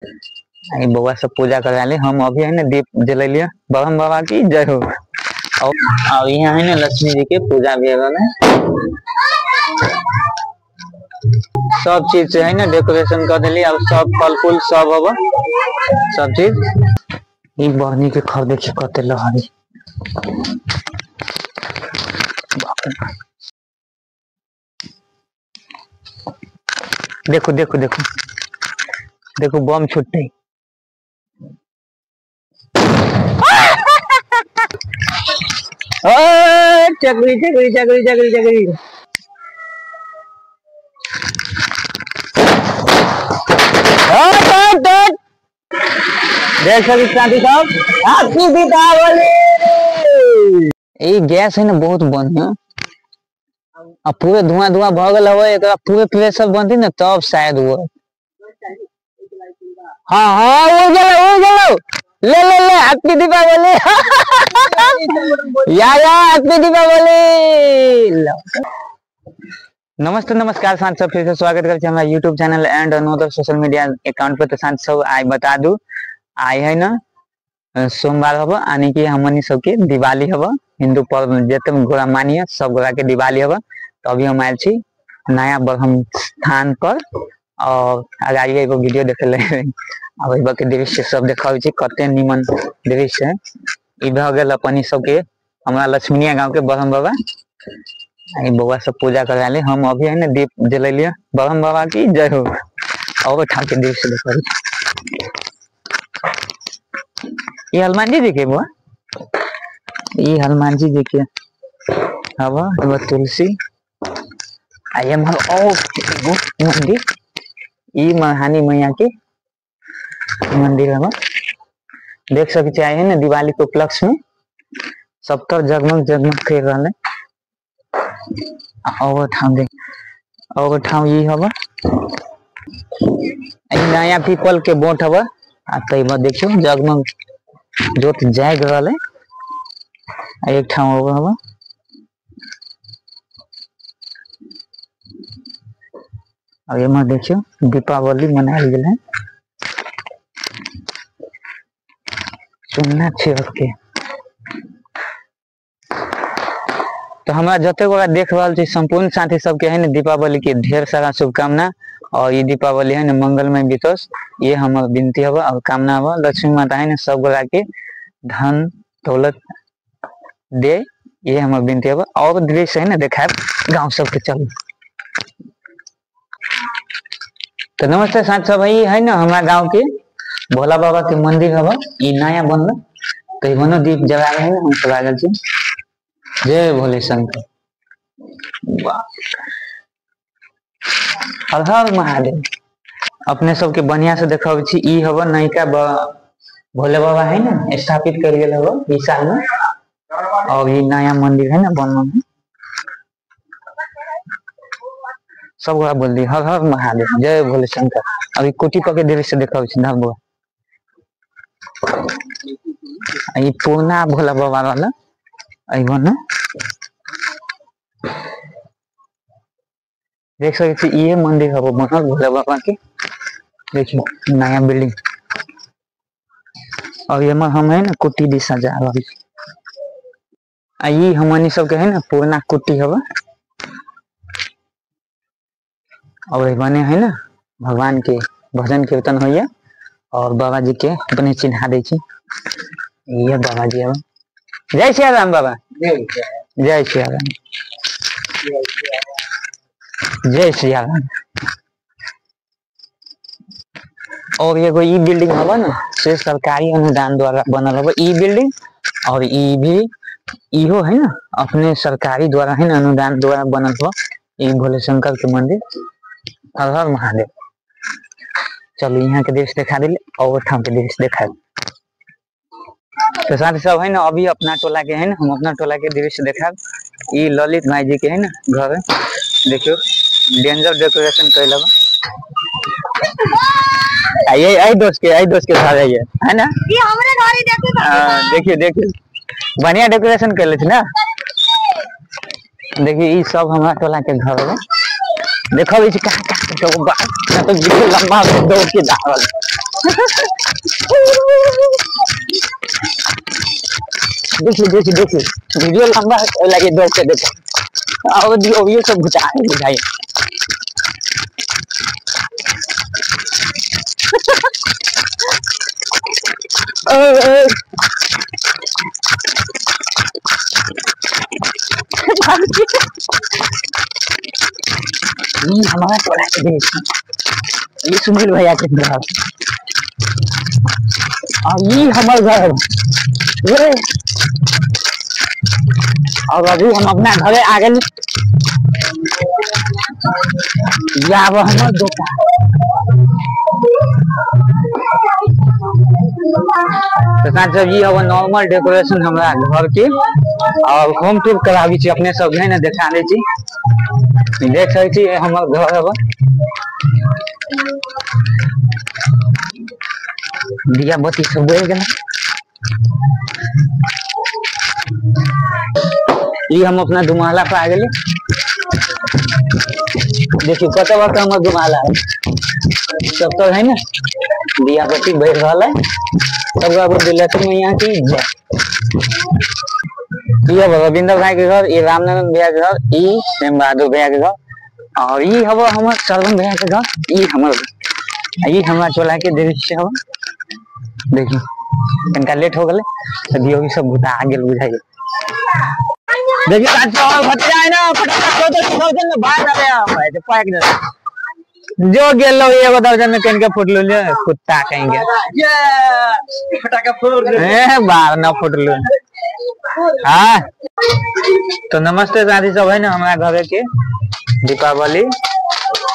बउआ सब पूजा करा ले। हम अभी है ना दीप जलैलिए ब्रह्म बाबा की जय हो। और यहाँ है ना लक्ष्मी जी के पूजा भी है। सब चीज से है ना डेकोरेशन कर दिली। अब सब फल फूल सब अब सब चीज ई बहनी के खर देखिए कते लहरी। देखो देखो देखो देखो बम छुट्टे। चकरी चकरी चकरी चकरी चकरी। देख सकते साथी साहब हैप्पी दीपावली। ये गैस है ना बहुत बढ़िया। अब पूरे धुआं धुआं भगल हवे एकरा पूरे प्रेशर बनती ना तब शायद वो। हाँ हाँ वो चलो ले ले ले हैप्पी दीपावली। या हैप्पी दीपावली। नमस्ते नमस्कार सांत सब फिर से स्वागत करते हैं हमारा YouTube channel and another social media account पे। तो सांत सब आई बता दू आई है ना सोमवार हब यानी कि हमनी सबके दिवाली हब। हिंदू पर्व जितने गोरा मानिए सब गोरा के दिवाली हब। तो अभी हम आयल छी नया ब्रह्म स्थान पर और आगे एगो वीडियो देख ले। अब के दृश्य सब देखा कते निमन दृश्य है। ई भ गेल अपन सबके हमारा लक्ष्मीनिया गांव के ब्रह्म बाबा। बउआ सब पूजा करा ले। हम अभी है ना दीप जलैलिए ब्रह्म बाबा की जय हो। और ठाक के दृश्य देखा ये हनुमान जी के बुआ ये हनुमान जी के हवा तुलसी आई एम मंदिर ई महानी मैया के मंदिर हवा। देख सकते है ना दिवाली के उपलक्ष्य में सब तर जगमग जगमग कर रहा है। और ठाव ये हवा नया पीपल के बोट हवा। आ देखियो जगमग जोत जाग रहा है। एक ठाव हवा और ये देखियो दीपावली मनायल गए चुनना छिड़क के। तो हमारा जते गोरा देख रहा थी संपूर्ण साथी सबके है ना दीपावली की ढेर सारा शुभकामना। और ये दीपावली है ना मंगलमय बीतोस ये हमार विनती हवा और कामना हवा। लक्ष्मी माता है ना सब गोरा के धन दौलत दे ये हमार विनती हवा। और दृश्य है ना देखा गाँव सबके चलो। तो नमस्ते साथ सब भाई है ना हमारा गांव के भोला बाबा के मंदिर हवा ये नया बनल। तो ये दीप जला रहे हैं हम सब आगल से जय भोले शंकर। हर हर महादेव। अपने सबके बढ़िया से देखा ई हवा नयका भोले बाबा है ना स्थापित कर गए हवा इस साल में। और ये नया मंदिर है ना बनल है सब गोरा बोल दी हर हर महादेव जय भोले शंकर। अभी कोटी पके दृश्य देखा धरबुआ ये पूर्णा भोला बाबा वाला ना देख सकते ये मंदिर है बनल भोले बाबा के। देखिए नया बिल्डिंग और ये हम है ना कुटी भी सजा रही। ये हमनी सबके है ना पूर्णा कुटी हवा। और बने है ना भगवान के भजन कीर्तन हो और बाबा जी के अपने चिन्हा दे ये बाबा जी हवा। जय श्री राम बाबा जय श्री राम जय श्री राम। और एगो ई बिल्डिंग हवा ना से सरकारी अनुदान द्वारा बनल हवा ई बिल्डिंग। और ई भी इहो है ना अपने सरकारी द्वारा है ना अनुदान द्वारा बनल हुआ ई भोले शंकर के मंदिर। हर हर महादेव। चलो यहाँ के दृश्य दिखा दिले और ठाम के दृश्य दिखा। तो साथ सब है ना अभी अपना टोला के है ना हम अपना टोला के दृश्य देखा। ये ललित भाई जी के है ना घर है देखियो डेंजर डेकोरेशन कैल आई दोस्त के घर है ना ये हमरे घर ही देखिए देखिए बढ़िया डेकोरेशन कर ले ना। देखिए ये सब हमारा टोला के घर है। देखो तो लंबा दौड़ के जा देखिए देखिए देखिए, वीडियो लंबा लगे दो के देखो, और ये सब बुझाए। हमारा टोला के देख, ये सुनील भैया के घर, और ये हमारे घर, ये और अभी हम अपना घरे आ गए, या वो हमारे दुकान। तो सब ये हवा नॉर्मल डेकोरेशन हमारा घर के, और होम टूर करावी छी अपने सब है ना, देखा दे छी, देख सकै छी हमर घर हवा। दिया बत्ती सब बढ़ गेल, ये हम अपना दुमाला पे आ गए। देखिए कत वक्त हमर दुमाला है, सब तो है ना, दिया बत्ती बढ़ रहा है, सब लक्ष्मी यहाँ की ये रविंद्र भाई के घर, ये रामनारायण भैया के घर, ये प्रेम बहादुर भैया के घर, और ये हवा हमार श्रवण भैया के घर, ये हमार ये हमारा चोला के दृश्य हवा। देखिए इनका लेट हो गए, दियो भी सब भूता आ गेल बुझाइए। देखिए आज भतिया है ना, फटाफट दर्जन में बाहर आ गया भाई, तो पैक दे जो गेलो एगो दर्जन में कन के फुटलू ले कुत्ता कहेंगे, ये फटाका फोड़ ए बार ना फुटलू। हाँ तो नमस्ते साथी सब है ना, हमारा घर के दीपावली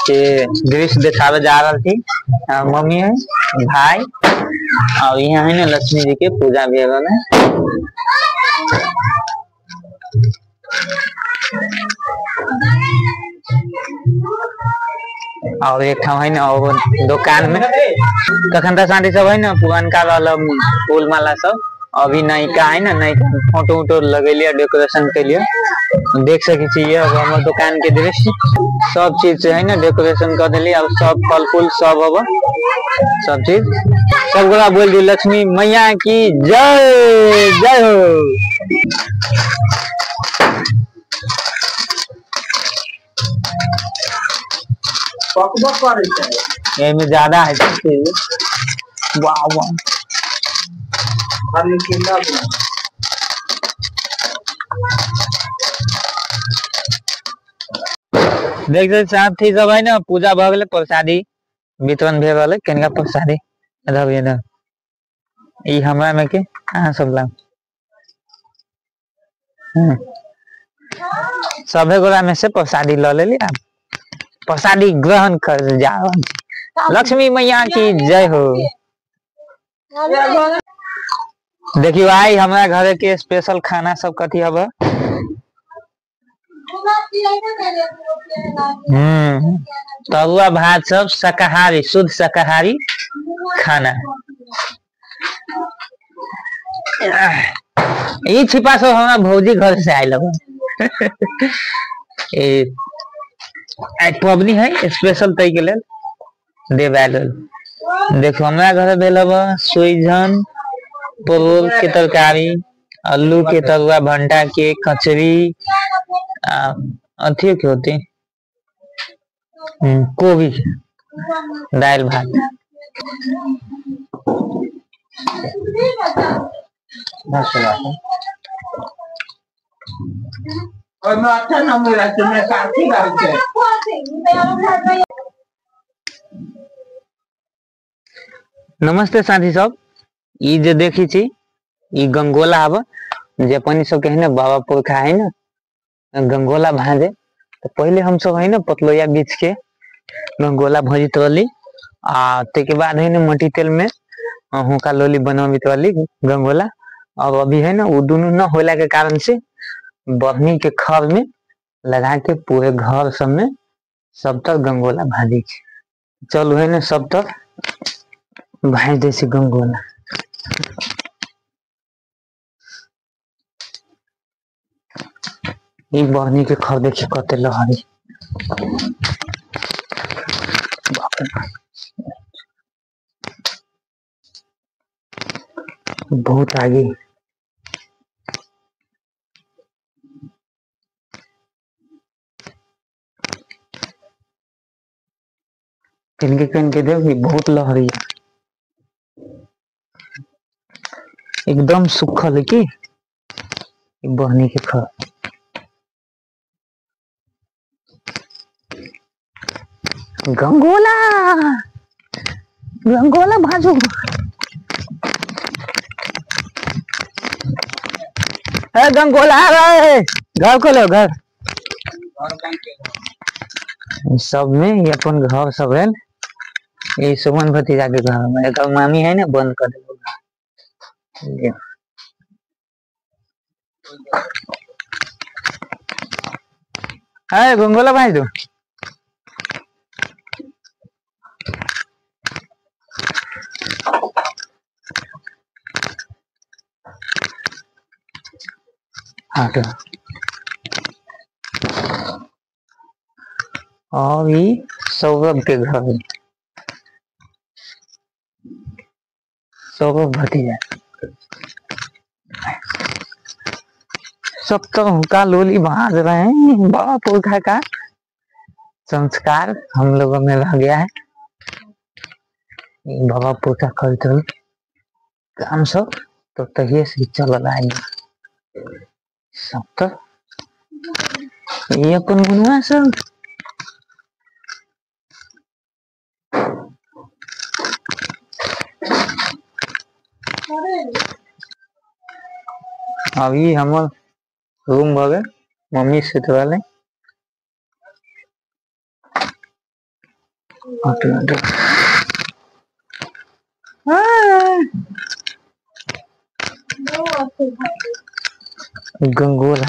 के दृश्य दिखावे जा रहा थी। मम्मी है, भाई, और यहाँ है ना लक्ष्मी जी के पूजा भी है। और एक है ना और दुकान में कखन तक शांति सब है ना, पुरानका वाला फूल माला सब अभी नई का है ना, नई फोटो वोटो लगेलिए, डेकोरेशन के लिए देख सके चाहिए। अब हमारे दुकान के दृश्य सब चीज से है ना डेकोरेशन कर दिली, अब सब फल फूल सब अब सब चीज सब गोला बोल दी लक्ष्मी मैया की जय जय हो। ये में ज्यादा है, वाह वाह देख साथ ही सब है ना, पूजा भ गए, प्रसादी वितरण भे गए, केनका प्रसादी इधर ई हमरा में के कहां सब ला सभे गोरा में से प्रसादी ल ले लिया, प्रसादी ग्रहण कर जा। लक्ष्मी मैया की जय हो। देखियो आई हमारा घर के स्पेशल खाना सब कथी हब, तरुआ भात सब शाकाहारी, शुद्ध शाकाहारी खाना। ये छिपा सब हमारा भौजी घर से आयल पबनी है स्पेशल तय के लेल देव आयल। देखो हमारा घर भेल सोइजन परवल के तरकारी, आलू के तरुआ, भंटा के कचरी, अथी के होती गोभी, दाल भात। और मैं अच्छा ना मिला तो मैं काफी बात है। नमस्ते साथी सब, ई जे देखी छी ई गंगोला हब, जापानी सब के है ना बाबा पुरखा है ना गंगोला भाजे। तो पहले हम सब है ना पतलोया बीच के गंगोला भजित रहली, आ के बाद है ना मटी तेल में हुका लोली बनवित रहली गंगोला। और अभी है ना वो दोनों न होला के कारण से बहनी के खर में लगा के पूरे घर सब में सब तक गंगोला भाजी। चलो है ना सब तक भाज दे से गंगोला। ये बहनी के खर देखिए कते लहरी, बहुत आगे। तिनके कन के देख बहुत लहरी है, एकदम सुखल है की बहनी के खा। गंगोला गंगोला भाजो। गंगोला आ रहा है, घर खोलो घर। सब में ये अपन घर सब है, ये सुमन भतीजा के घर में एक मामी है ना, बंद कर दो। है गंगोला भाई दो। हाँ तो और ये सौरभ के घर है, सौरभ भतीजा। सब तो हुक्का लोली बांध रहे हैं, बड़ा पुरखा का संस्कार हम लोगों में रह गया है। बाबा पुरखा करते काम सब तो तहिए से चल रहा है सब। तो ये अपन मनुआ सब अभी हम रूम भगे मम्मी से तो वाले गंगोला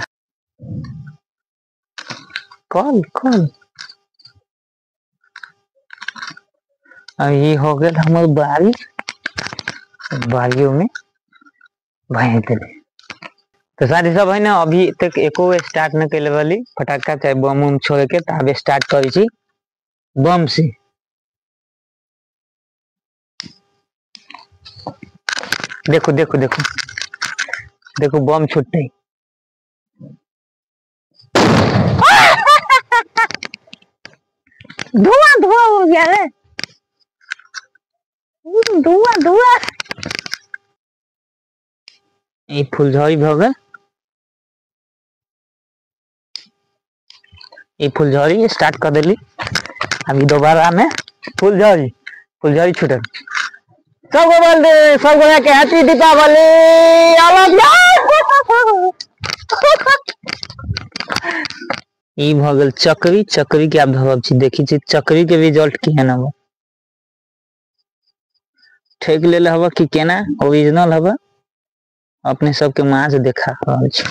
कॉल कॉल। ये हो गया हमारे बारी, बारियों में भाई तो साथ ही सब है ना। अभी तक एको स्टार्ट न कैले वाली फटाका चाहे बम उम छोड़ के तब स्टार्ट करी छी बम से। देखो देखो देखो देखो बम छुट्टे धुआं धुआं हो गया रे, धुआं धुआं। ये फुलझड़ी भगे, ये फुलझड़ी स्टार्ट कर दिली। अभी दोबारा में फुलझड़ी फुलझड़ी छूटे सबको बोल दे, सबको लेके हैप्पी दीपावली। ई भगल चक्री, चक्री के आप धरब छी देखी छी चक्री के रिजल्ट की है ना वो ठेक ले हवा कि केना ओरिजिनल हवा अपने सबके माँ से देखा रहल छी।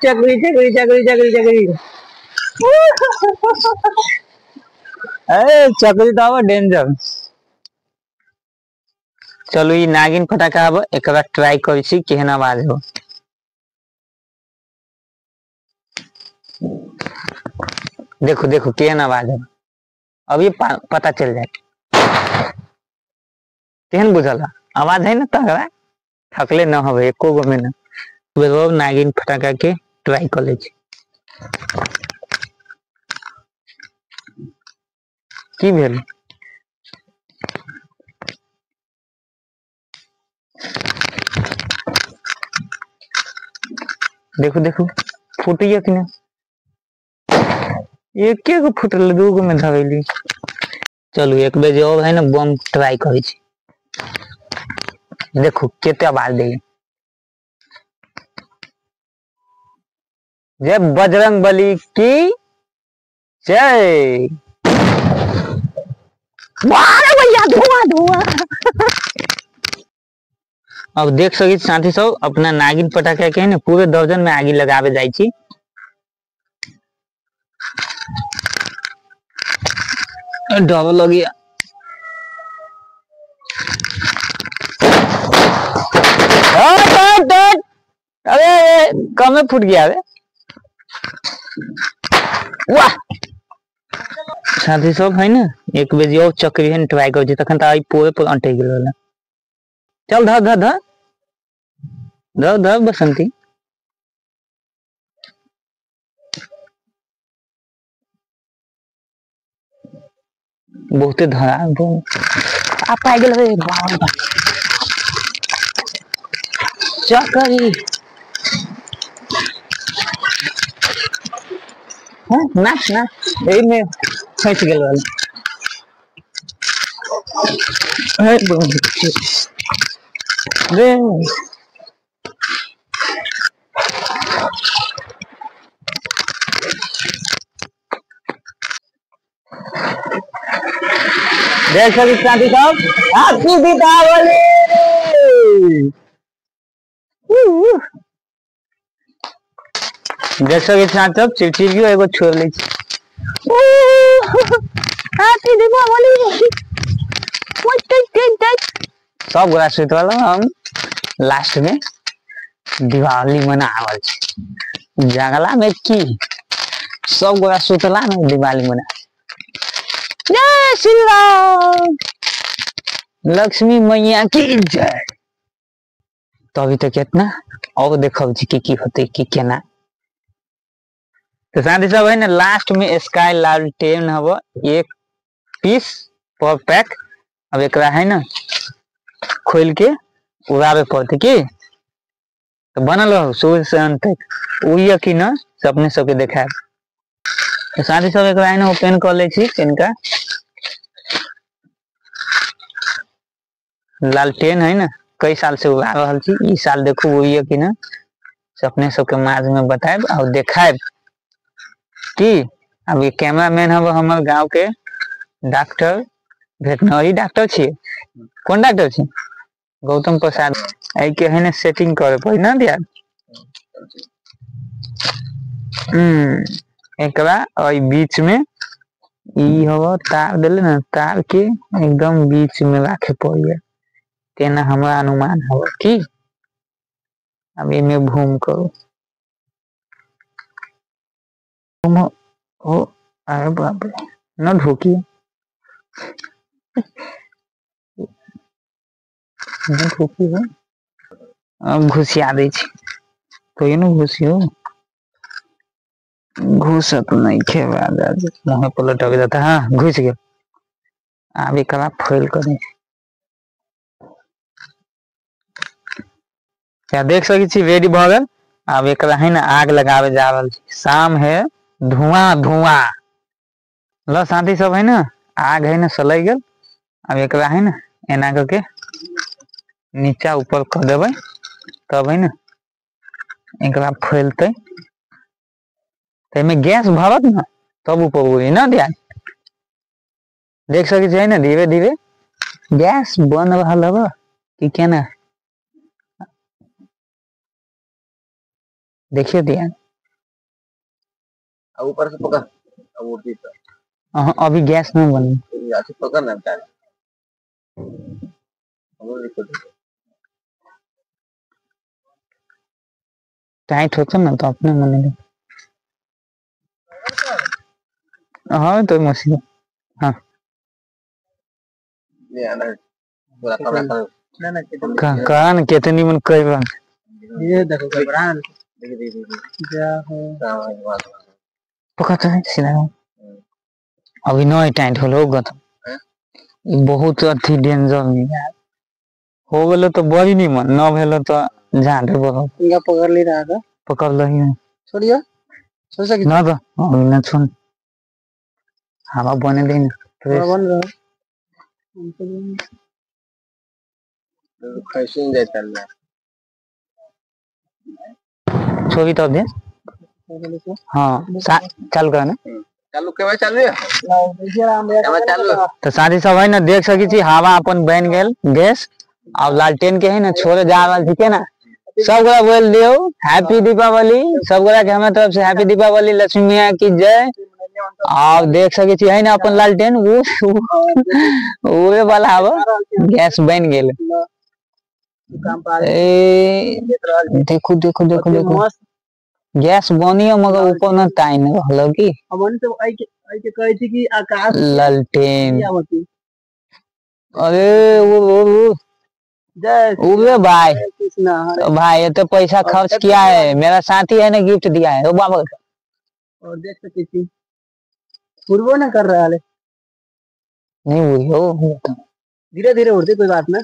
चक्री चक्री चक्री चक्री चक्री चक्री तो डेंजर। चलो ये नागिन फटाका अब एक बार ट्राई करी छी केहन आवाज हो। देखो देखो केहन आवाज है, अब ये पता चल जाए केहन बुझल आवाज है ना तगड़ा, थकले न हो एको गो में ना। नागिन फटाका के ट्राई कर ले की भेल। देखो देखो फुटिया कि ना, एक गो फुटल दू गो में धरेली। चलो एक बजे और है ना बम ट्राई करी छी, देखो केते आवाज दे। जय बजरंग बली की जय। भैया धुआं धुआं। अब देख सकी साथी सब अपना नागिन पटाखा के ना पूरे दर्जन में आगी लगावे जाई छी। डर लग गया। कमे फूट गया रे। वाह साथी सब है ना एक बेजी और चक्री है ट्राई कर तखन त पूरे पूरा अंटे गेल। चल धर धर धर धर धर बसंती बहुते धरा आप आ गेल रे बाबा चक्री हां ना ना ए में फंस गेल वाला है रे देख सभी साथी साहब हैप्पी दीपावली। देख सभी साथी साहब चिड़चिड़ियो एगो छोड़ ले हैप्पी दीपावली सब गोरा सुत वाला हम लास्ट में दिवाली मनावल जंगला में की सब गोरा सुतला में दिवाली मना। जय श्री राम लक्ष्मी मैया की जय। तो अभी तक इतना और देखो की होते की केना। तो साथी सब है ना लास्ट में स्काई लालटेन हव 1 पीस पर पैक। अब एक है ना खोल के उड़ावे पड़ते की तो बनल रहो शुरू से अंत तक उइया की ना अपने सबके देखा। तो साथी सब एक है ना ओपन कर ले पेन का लालटेन है ना कई साल से उड़ा रहा छी ई साल देखो वही कि ना अपने सबके माज में बताएब और देखाएब की। अब ये कैमरामैन हम हमारे गांव के डॉक्टर वेटनरी डॉक्टर छे। कौन डॉक्टर छे गौतम प्रसाद आई के है ना सेटिंग करे पड़ी ना दिया एकरा और बीच में ई हवा तार देले ना तार के एकदम बीच में रखे पड़ी तेना हमारा अनुमान हो कि अब इनमें घूम करो ओ अरे बाप रे न ढोकी न ढोकी हो अब घुसिया दे छी तो ये न घुसियो घुसत नहीं खेवा मुँह पलट हो जाता। हाँ घुस गया अभी कला फैल कर क्या देख सकी रेडी भ गल। अब एक है ना आग लगावे जा रहा शाम है धुआं धुआं लो साथी सब है ना आग है ना सलग गल। अब एक है ना एना करके नीचा ऊपर कर देवे तब है ना एक फैलते में गैस भरत ना तब ऊपर उड़ी ना ध्यान देख सकी है ना धीरे धीरे गैस बन रहा कि क्या ना देखिए ध्यान ऊपर से पकड़ अभी गैस में बन पकड़ना टाइट होता ना तो अपने मन हाँ तो मशीन हाँ कान कितनी मन कई बार ये देखो पकड़ता है सीधा अभी नई टाइट होलो बहुत अथी डेंजर नहीं हो गलो तो बड़ी नहीं मन न भेलो तो जान रे बोलो इनका पकड़ ले रहा था पकड़ लही है छोड़ियो छोड़ सके ना तो अभी ना छोड़ हवा बने दे ना बन रहा कैसे जाता है छोड़ी तो दे हाँ चालू कर ना चालू के चालू है चालू तो साथी सब है ना देख सकी थी हवा अपन बन गेल गैस और लालटेन के है ना छोड़े जा रहा ठीक है ना सब गोरा बोल दियो हैप्पी दीपावली सब गोरा के हमारे तरफ से हैप्पी दीपावली लक्ष्मी मैया की जय। और देख सके छी है ना अपन लालटेन वो वाला हवा गैस बन गेल काम पा ए देखो देखो देखो देखो मस्त गैस बनी मगर ऊपर न टाइम रहल की हमन तो आई के कहे थी कि आकाश लालटेन क्या होती। अरे वो जय उबे भाई कृष्णा हरे। तो भाई ये तो पैसा खर्च किया है, मेरा साथी है ना गिफ्ट दिया है, ओ बाबा और देख सकते थी पूर्वो ना कर रहा है, नहीं हुई हो धीरे धीरे उड़ते कोई बात ना।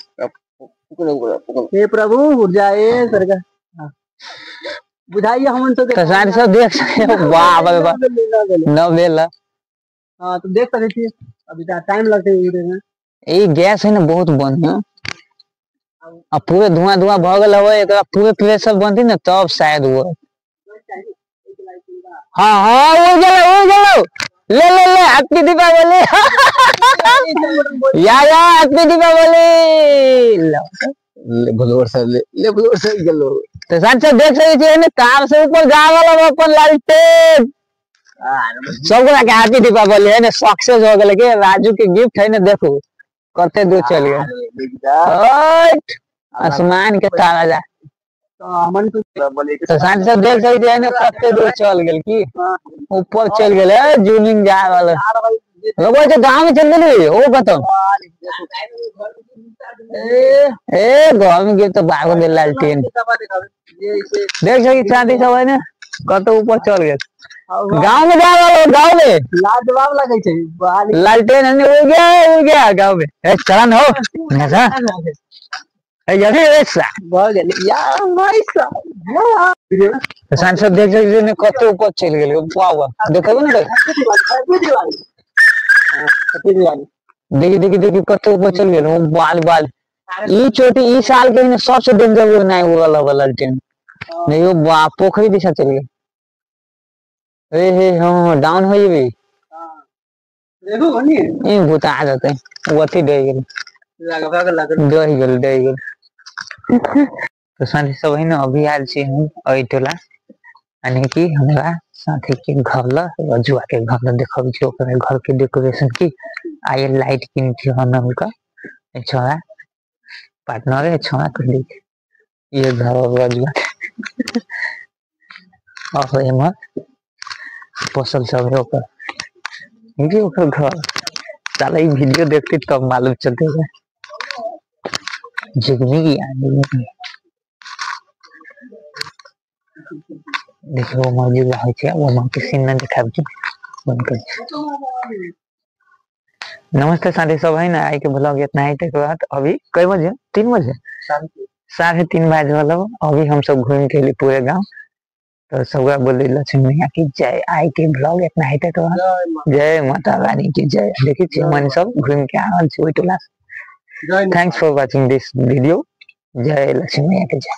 हे प्रभु उड़ जाए सरकार। हाँ। बुझाइए हमन तो तो सारे सब देख सकते हो, वाह बाबा न बेला। हाँ तो देख सकते थी अभी टाइम लगते है। ये गैस है ना बहुत बढ़िया, अब पूरे धुआं धुआं भगल हो एक पूरे प्रेशर बनती ना तब शायद वो। हाँ हाँ वो चलो ले ले ले हैप्पी दीपावली या हैप्पी दीपावली ले भलोर से गलो तो सच से देख सकते हैं ना कार से ऊपर जा वाला अपन लालटेन सब को हैप्पी दीपावली है ना सक्सेस हो गए के राजू के गिफ्ट है ना देखो करते दो चल गए आसमान के तारा जा तो हमन तो तो सांझ से देख सकते हैं ना करते दो चल गए की ऊपर चल गए जूमिंग जा वाला लोगों तो गांव में चल गए वो बताओ ए गांव में गिर तो भागो दे लालटेन देख सकते शादी सब है ना कत ऊपर चल गए गांव में जा वाला गांव में लाजवाब लगे छे लालटेन है उड़ गया गांव में ए चलन हो नजा ए जल्दी ऐसा बहुत यार नाइस सांसद देख सकते हैं कत ऊपर चल गए वाह देखो ना देखी देखी देखी कत ऊपर चल गए वो बाल बाल ई छोटी ई साल के ने सबसे डेंजर नहीं हुआ वाला लालटेन नहीं वो पोखरी दिशा चल गए हे हाँ डाउन हो भी देखो बनी ये भूत आ जाते हैं वो अति डर गए डर गए तो साथी सब है ना अभी आयल छी हम अइटोला यानी कि हमरा साथी के घर ला रजुआ के घर ला देखब छी ओकरा घर के डेकोरेशन की आए लाइट किन थी हम का छोरा पार्टनर है छोरा कर दी ये घर रजुआ और एमा पसल सब है ओकर ये ओकर घर साला ये वीडियो देखते तब मालूम चलते जिगनी की आने देखो मौजूद रहे छे वो मां के सीन न दिखाब छी बंद कर। नमस्ते साथी सब है ना आई के ब्लॉग इतना ही तक बात अभी कई बजे 3 बजे 3:30 बजे वाला अभी हम सब घूम के लिए पूरे गांव तो सब बोले लक्ष्मी मैया की जय आई के ब्लॉग इतना ही तक जय माता रानी की जय देखी छी मन सब घूम के आ छी ओइ टोला। Thanks for watching this video. जय लक्ष्मी मैया की जय।